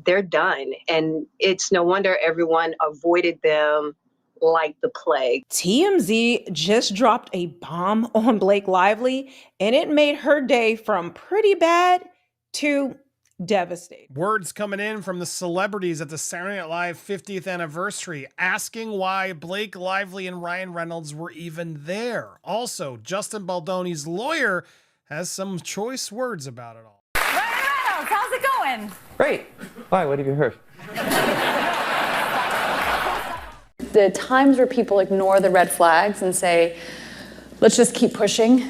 they're done. And it's no wonder everyone avoided them like the plague. TMZ just dropped a bomb on Blake Lively, and it made her day from pretty bad to devastating. Words coming in from the celebrities at the Saturday Night Live 50th anniversary asking why Blake Lively and Ryan Reynolds were even there. Also, Justin Baldoni's lawyer has some choice words about it all. Ryan Reynolds, how's it going? Great. Why? What have you heard? The times where people ignore the red flags and say, let's just keep pushing,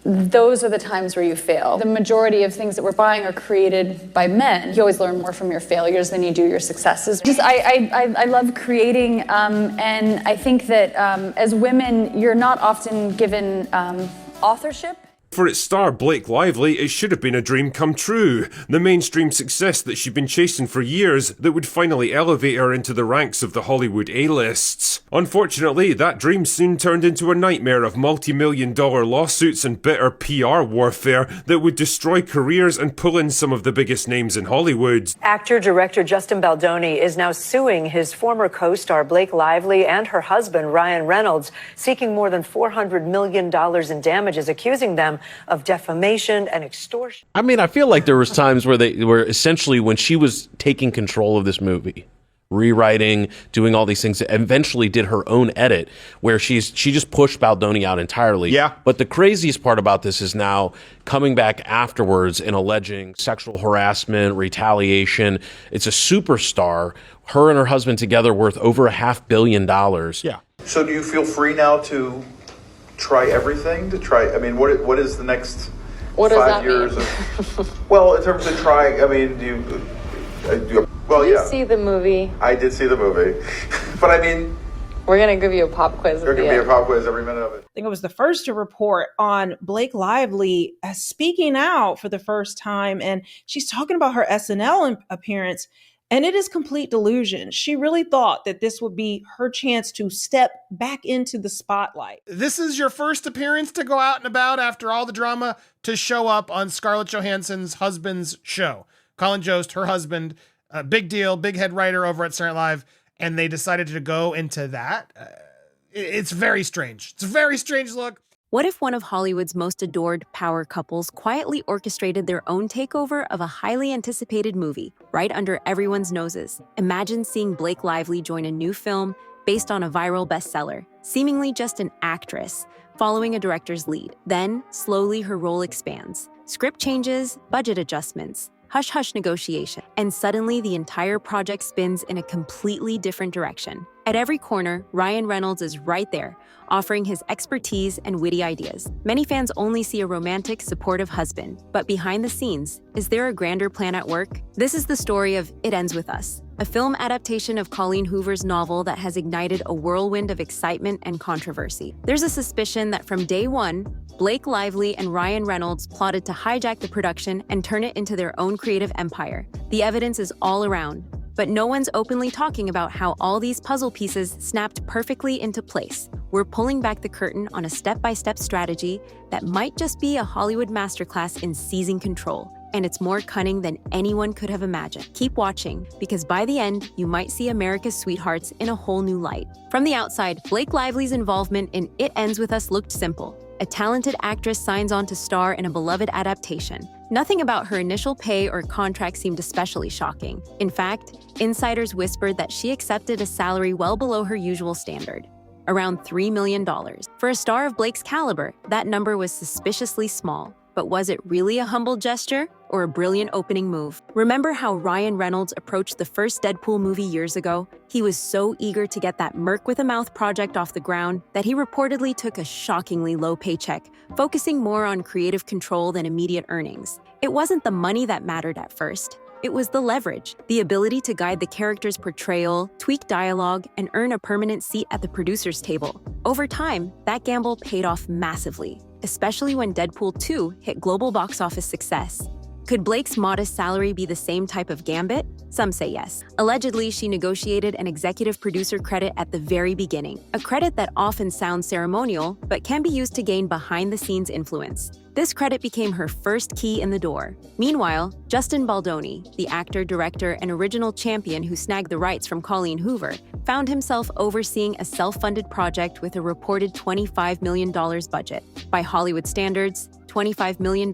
those are the times where you fail. The majority of things that we're buying are created by men. You always learn more from your failures than you do your successes. I love creating, and I think that as women, you're not often given authorship. For its star, Blake Lively, it should have been a dream come true. The mainstream success that she'd been chasing for years that would finally elevate her into the ranks of the Hollywood A-lists. Unfortunately, that dream soon turned into a nightmare of multi-million-dollar lawsuits and bitter PR warfare that would destroy careers and pull in some of the biggest names in Hollywood. Actor-director Justin Baldoni is now suing his former co-star Blake Lively and her husband Ryan Reynolds, seeking more than $400 million in damages, accusing them of defamation and extortion. I mean, I feel like there was times where they were essentially, when she was taking control of this movie, rewriting, doing all these things, eventually did her own edit where she just pushed Baldoni out entirely. Yeah. But the craziest part about this is now coming back afterwards and alleging sexual harassment, retaliation. It's a superstar. Her and her husband together worth over $500 million. Yeah. So do you feel free now to try everything? I mean, what is the next 5 years? Well, in terms of trying, I mean, Did you see the movie? I did see the movie. But I mean, we're going to give you a pop quiz. There's going to be a pop quiz every minute of it. I think I was the first to report on Blake Lively speaking out for the first time. And she's talking about her SNL appearance. And it is complete delusion. She really thought that this would be her chance to step back into the spotlight. This is your first appearance to go out and about after all the drama to show up on Scarlett Johansson's husband's show. Colin Jost, her husband, big deal, big head writer over at Saturday Night Live, and they decided to go into that. It's very strange. It's a very strange look. What if one of Hollywood's most adored power couples quietly orchestrated their own takeover of a highly anticipated movie right under everyone's noses? Imagine seeing Blake Lively join a new film based on a viral bestseller, seemingly just an actress, following a director's lead. Then, slowly her role expands. Script changes, budget adjustments, hush-hush negotiation, and suddenly the entire project spins in a completely different direction. At every corner, Ryan Reynolds is right there, offering his expertise and witty ideas. Many fans only see a romantic, supportive husband, but behind the scenes, is there a grander plan at work? This is the story of It Ends With Us, a film adaptation of Colleen Hoover's novel that has ignited a whirlwind of excitement and controversy. There's a suspicion that from day one, Blake Lively and Ryan Reynolds plotted to hijack the production and turn it into their own creative empire. The evidence is all around, but no one's openly talking about how all these puzzle pieces snapped perfectly into place. We're pulling back the curtain on a step-by-step strategy that might just be a Hollywood masterclass in seizing control. And it's more cunning than anyone could have imagined. Keep watching, because by the end, you might see America's sweethearts in a whole new light. From the outside, Blake Lively's involvement in It Ends With Us looked simple. A talented actress signs on to star in a beloved adaptation. Nothing about her initial pay or contract seemed especially shocking. In fact, insiders whispered that she accepted a salary well below her usual standard, around $3 million. For a star of Blake's caliber, that number was suspiciously small. But was it really a humble gesture or a brilliant opening move? Remember how Ryan Reynolds approached the first Deadpool movie years ago? He was so eager to get that Merc with a Mouth project off the ground that he reportedly took a shockingly low paycheck, focusing more on creative control than immediate earnings. It wasn't the money that mattered at first. It was the leverage, the ability to guide the character's portrayal, tweak dialogue, and earn a permanent seat at the producer's table. Over time, that gamble paid off massively, especially when Deadpool 2 hit global box office success. Could Blake's modest salary be the same type of gambit? Some say yes. Allegedly, she negotiated an executive producer credit at the very beginning, a credit that often sounds ceremonial, but can be used to gain behind-the-scenes influence. This credit became her first key in the door. Meanwhile, Justin Baldoni, the actor, director, and original champion who snagged the rights from Colleen Hoover, found himself overseeing a self-funded project with a reported $25 million budget. By Hollywood standards, $25 million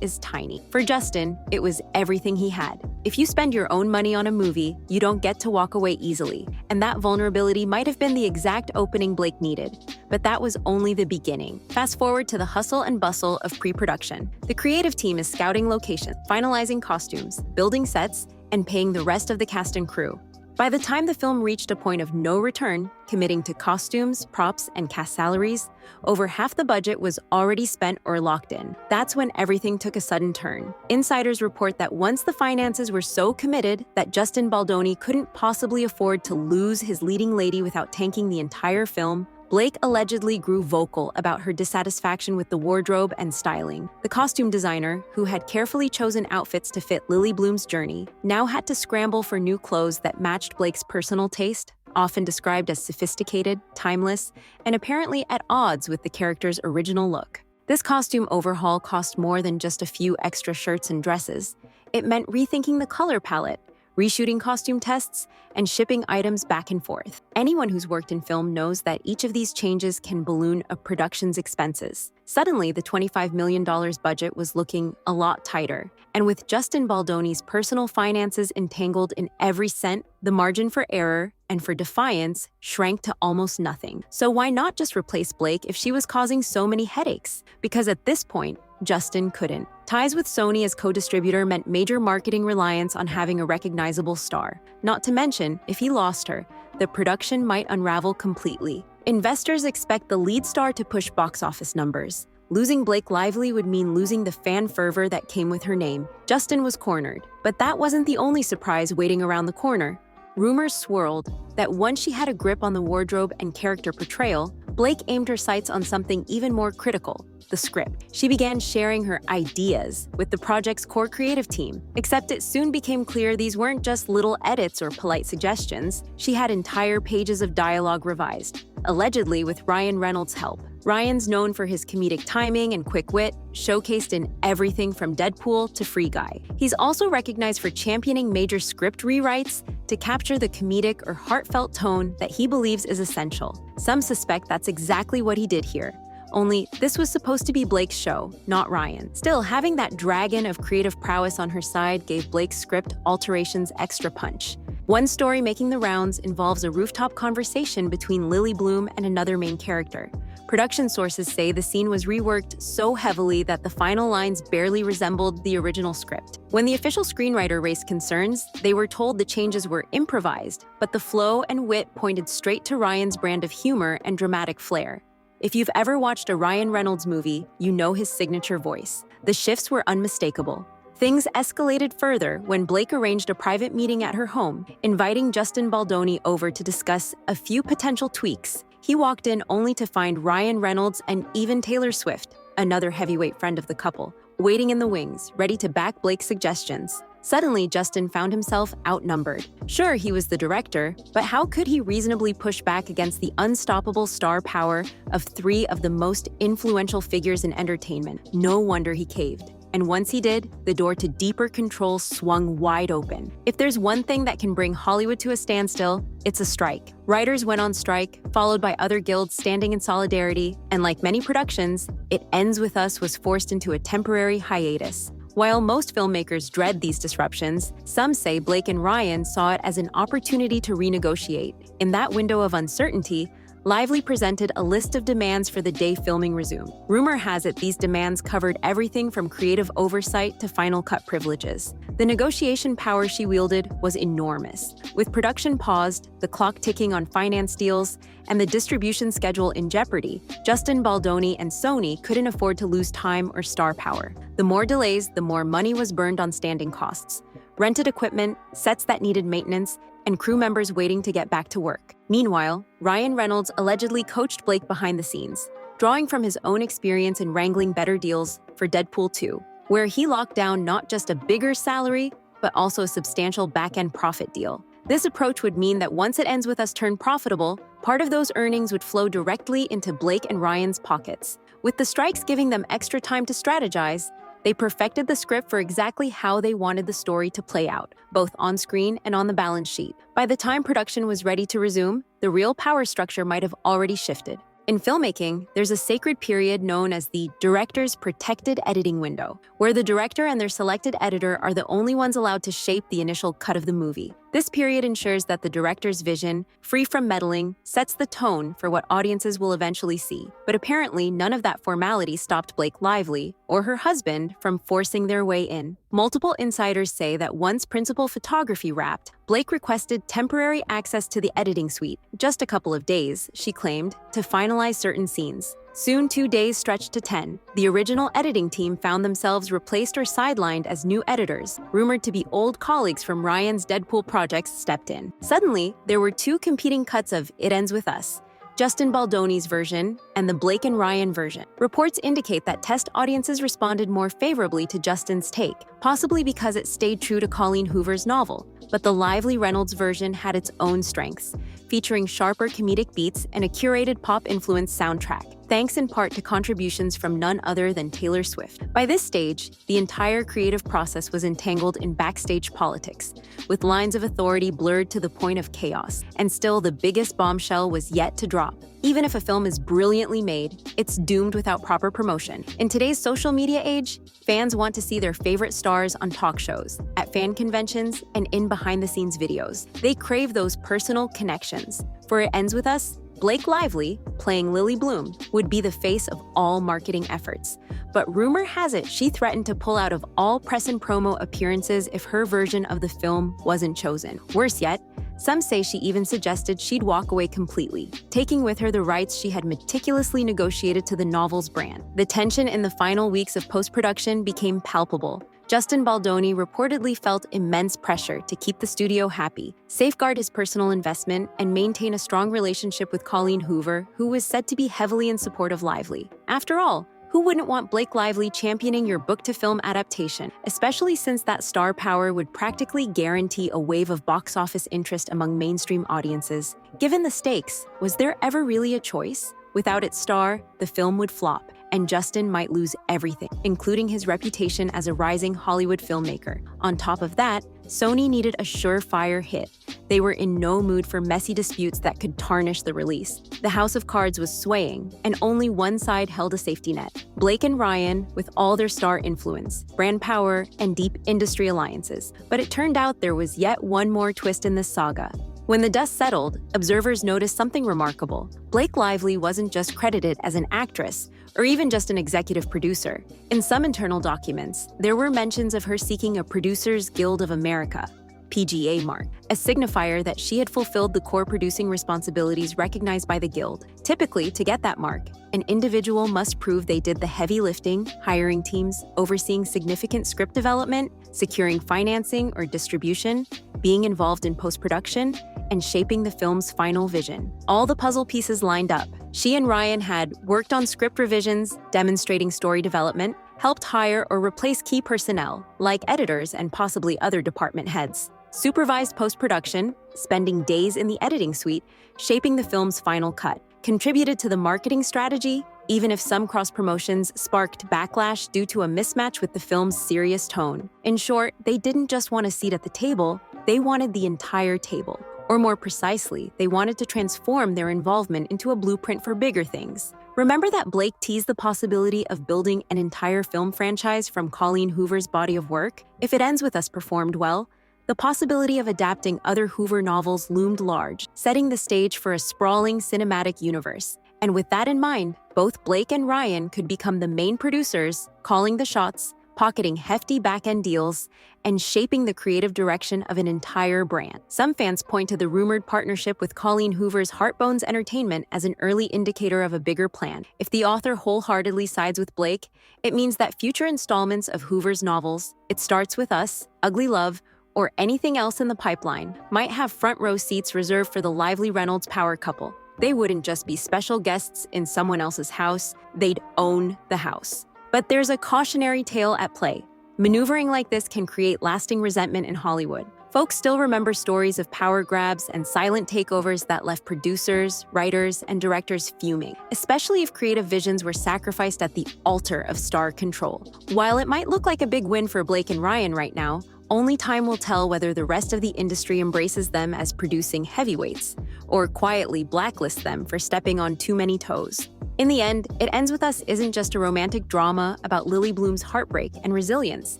is tiny. For Justin, it was everything he had. If you spend your own money on a movie, you don't get to walk away easily, and that vulnerability might have been the exact opening Blake needed. But that was only the beginning. Fast forward to the hustle and bustle of pre-production. The creative team is scouting locations, finalizing costumes, building sets, and paying the rest of the cast and crew. By the time the film reached a point of no return, committing to costumes, props, and cast salaries, over half the budget was already spent or locked in. That's when everything took a sudden turn. Insiders report that once the finances were so committed that Justin Baldoni couldn't possibly afford to lose his leading lady without tanking the entire film, Blake allegedly grew vocal about her dissatisfaction with the wardrobe and styling. The costume designer, who had carefully chosen outfits to fit Lily Bloom's journey, now had to scramble for new clothes that matched Blake's personal taste, often described as sophisticated, timeless, and apparently at odds with the character's original look. This costume overhaul cost more than just a few extra shirts and dresses. It meant rethinking the color palette, reshooting costume tests, and shipping items back and forth. Anyone who's worked in film knows that each of these changes can balloon a production's expenses. Suddenly, the $25 million budget was looking a lot tighter. And with Justin Baldoni's personal finances entangled in every cent, the margin for error and for defiance shrank to almost nothing. So why not just replace Blake if she was causing so many headaches? Because at this point, Justin couldn't. Ties with Sony as co-distributor meant major marketing reliance on having a recognizable star. Not to mention, if he lost her, the production might unravel completely. Investors expect the lead star to push box office numbers. Losing Blake Lively would mean losing the fan fervor that came with her name. Justin was cornered, but that wasn't the only surprise waiting around the corner. Rumors swirled that once she had a grip on the wardrobe and character portrayal, Blake aimed her sights on something even more critical: the script. She began sharing her ideas with the project's core creative team. Except it soon became clear these weren't just little edits or polite suggestions. She had entire pages of dialogue revised, allegedly with Ryan Reynolds' help. Ryan's known for his comedic timing and quick wit, showcased in everything from Deadpool to Free Guy. He's also recognized for championing major script rewrites to capture the comedic or heartfelt tone that he believes is essential. Some suspect that's exactly what he did here. Only this was supposed to be Blake's show, not Ryan. Still, having that dragon of creative prowess on her side gave Blake's script alterations extra punch. One story making the rounds involves a rooftop conversation between Lily Bloom and another main character. Production sources say the scene was reworked so heavily that the final lines barely resembled the original script. When the official screenwriter raised concerns, they were told the changes were improvised, but the flow and wit pointed straight to Ryan's brand of humor and dramatic flair. If you've ever watched a Ryan Reynolds movie, you know his signature voice. The shifts were unmistakable. Things escalated further when Blake arranged a private meeting at her home, inviting Justin Baldoni over to discuss a few potential tweaks. He walked in only to find Ryan Reynolds and even Taylor Swift, another heavyweight friend of the couple, waiting in the wings, ready to back Blake's suggestions. Suddenly, Justin found himself outnumbered. Sure, he was the director, but how could he reasonably push back against the unstoppable star power of three of the most influential figures in entertainment? No wonder he caved. And once he did, the door to deeper control swung wide open. If there's one thing that can bring Hollywood to a standstill, it's a strike. Writers went on strike, followed by other guilds standing in solidarity, and like many productions, It Ends With Us was forced into a temporary hiatus. While most filmmakers dread these disruptions, some say Blake and Ryan saw it as an opportunity to renegotiate. In that window of uncertainty, Lively presented a list of demands for the day filming resumed. Rumor has it these demands covered everything from creative oversight to final cut privileges. The negotiation power she wielded was enormous. With production paused, the clock ticking on finance deals, and the distribution schedule in jeopardy, Justin Baldoni and Sony couldn't afford to lose time or star power. The more delays, the more money was burned on standing costs. Rented equipment, sets that needed maintenance, and crew members waiting to get back to work. Meanwhile, Ryan Reynolds allegedly coached Blake behind the scenes, drawing from his own experience in wrangling better deals for Deadpool 2, where he locked down not just a bigger salary, but also a substantial back-end profit deal. This approach would mean that once It Ends With Us turned profitable, part of those earnings would flow directly into Blake and Ryan's pockets, With the strikes giving them extra time to strategize, they perfected the script for exactly how they wanted the story to play out, both on screen and on the balance sheet. By the time production was ready to resume, the real power structure might have already shifted. In filmmaking, there's a sacred period known as the director's protected editing window, where the director and their selected editor are the only ones allowed to shape the initial cut of the movie. This period ensures that the director's vision, free from meddling, sets the tone for what audiences will eventually see. But apparently, none of that formality stopped Blake Lively, or her husband, from forcing their way in. Multiple insiders say that once principal photography wrapped, Blake requested temporary access to the editing suite, just a couple of days, she claimed, to finalize certain scenes. Soon 2 days stretched to 10. The original editing team found themselves replaced or sidelined as new editors, rumored to be old colleagues from Ryan's Deadpool projects stepped in. Suddenly, there were 2 competing cuts of It Ends With Us, Justin Baldoni's version and the Blake and Ryan version. Reports indicate that test audiences responded more favorably to Justin's take, possibly because it stayed true to Colleen Hoover's novel. But the Lively Reynolds version had its own strengths, featuring sharper comedic beats and a curated pop-influenced soundtrack, thanks in part to contributions from none other than Taylor Swift. By this stage, the entire creative process was entangled in backstage politics, with lines of authority blurred to the point of chaos. And still, the biggest bombshell was yet to drop. Even if a film is brilliantly made, it's doomed without proper promotion. In today's social media age, fans want to see their favorite stars on talk shows, at fan conventions, and in behind-the-scenes videos. They crave those personal connections. For It Ends With Us, Blake Lively, playing Lily Bloom, would be the face of all marketing efforts. But rumor has it she threatened to pull out of all press and promo appearances if her version of the film wasn't chosen. Worse yet, some say she even suggested she'd walk away completely, taking with her the rights she had meticulously negotiated to the novel's brand. The tension in the final weeks of post-production became palpable. Justin Baldoni reportedly felt immense pressure to keep the studio happy, safeguard his personal investment, and maintain a strong relationship with Colleen Hoover, who was said to be heavily in support of Lively. After all, who wouldn't want Blake Lively championing your book-to-film adaptation, especially since that star power would practically guarantee a wave of box office interest among mainstream audiences? Given the stakes, was there ever really a choice? Without its star, the film would flop, and Justin might lose everything, including his reputation as a rising Hollywood filmmaker. On top of that, Sony needed a surefire hit. They were in no mood for messy disputes that could tarnish the release. The house of cards was swaying, and only one side held a safety net. Blake and Ryan, with all their star influence, brand power, and deep industry alliances. But it turned out there was yet one more twist in this saga. When the dust settled, observers noticed something remarkable. Blake Lively wasn't just credited as an actress, or even just an executive producer. In some internal documents, there were mentions of her seeking a Producers Guild of America, PGA mark, a signifier that she had fulfilled the core producing responsibilities recognized by the Guild. Typically, to get that mark, an individual must prove they did the heavy lifting, hiring teams, overseeing significant script development, securing financing or distribution, being involved in post-production, and shaping the film's final vision. All the puzzle pieces lined up. She and Ryan had worked on script revisions, demonstrating story development, helped hire or replace key personnel, like editors and possibly other department heads, supervised post-production, spending days in the editing suite, shaping the film's final cut, contributed to the marketing strategy, even if some cross-promotions sparked backlash due to a mismatch with the film's serious tone. In short, they didn't just want a seat at the table, they wanted the entire table. Or more precisely, they wanted to transform their involvement into a blueprint for bigger things. Remember that Blake teased the possibility of building an entire film franchise from Colleen Hoover's body of work? If It Ends With Us performed well, the possibility of adapting other Hoover novels loomed large, setting the stage for a sprawling cinematic universe. And with that in mind, both Blake and Ryan could become the main producers, calling the shots, pocketing hefty back-end deals, and shaping the creative direction of an entire brand. Some fans point to the rumored partnership with Colleen Hoover's Heartbones Entertainment as an early indicator of a bigger plan. If the author wholeheartedly sides with Blake, it means that future installments of Hoover's novels, It Starts With Us, Ugly Love, or anything else in the pipeline, might have front-row seats reserved for the Lively Reynolds power couple. They wouldn't just be special guests in someone else's house, they'd own the house. But there's a cautionary tale at play. Maneuvering like this can create lasting resentment in Hollywood. folks still remember stories of power grabs and silent takeovers that left producers, writers, and directors fuming, especially if creative visions were sacrificed at the altar of star control. While it might look like a big win for Blake and Ryan right now, only time will tell whether the rest of the industry embraces them as producing heavyweights, or quietly blacklists them for stepping on too many toes. In the end, It Ends With Us isn't just a romantic drama about Lily Bloom's heartbreak and resilience.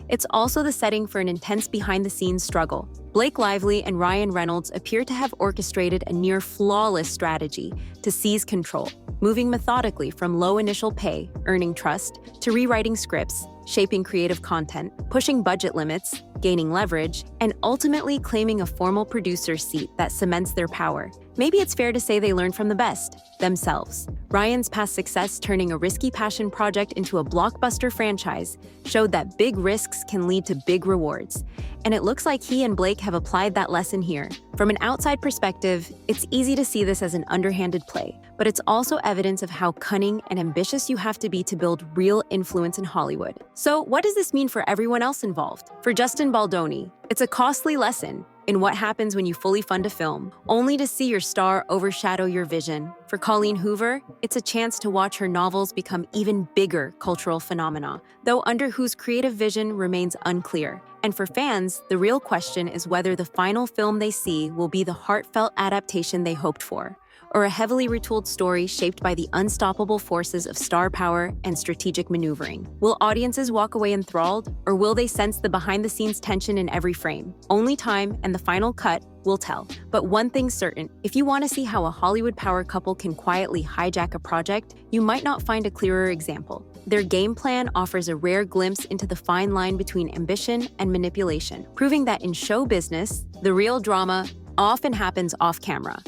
It's also the setting for an intense behind-the-scenes struggle. Blake Lively and Ryan Reynolds appear to have orchestrated a near-flawless strategy to seize control, moving methodically from low initial pay, earning trust, to rewriting scripts, shaping creative content, pushing budget limits, gaining leverage, and ultimately claiming a formal producer seat that cements their power. Maybe it's fair to say they learned from the best, themselves. Ryan's past success turning a risky passion project into a blockbuster franchise showed that big risks can lead to big rewards. And it looks like he and Blake have applied that lesson here. From an outside perspective, it's easy to see this as an underhanded play, but it's also evidence of how cunning and ambitious you have to be to build real influence in Hollywood. So what does this mean for everyone else involved? For Justin Baldoni, it's a costly lesson in what happens when you fully fund a film, only to see your star overshadow your vision. For Colleen Hoover, it's a chance to watch her novels become even bigger cultural phenomena, though under whose creative vision remains unclear. And for fans, the real question is whether the final film they see will be the heartfelt adaptation they hoped for, or a heavily retooled story shaped by the unstoppable forces of star power and strategic maneuvering. Will audiences walk away enthralled, or will they sense the behind-the-scenes tension in every frame? Only time and the final cut will tell. But one thing's certain, if you want to see how a Hollywood power couple can quietly hijack a project, you might not find a clearer example. Their game plan offers a rare glimpse into the fine line between ambition and manipulation, proving that in show business, the real drama often happens off camera.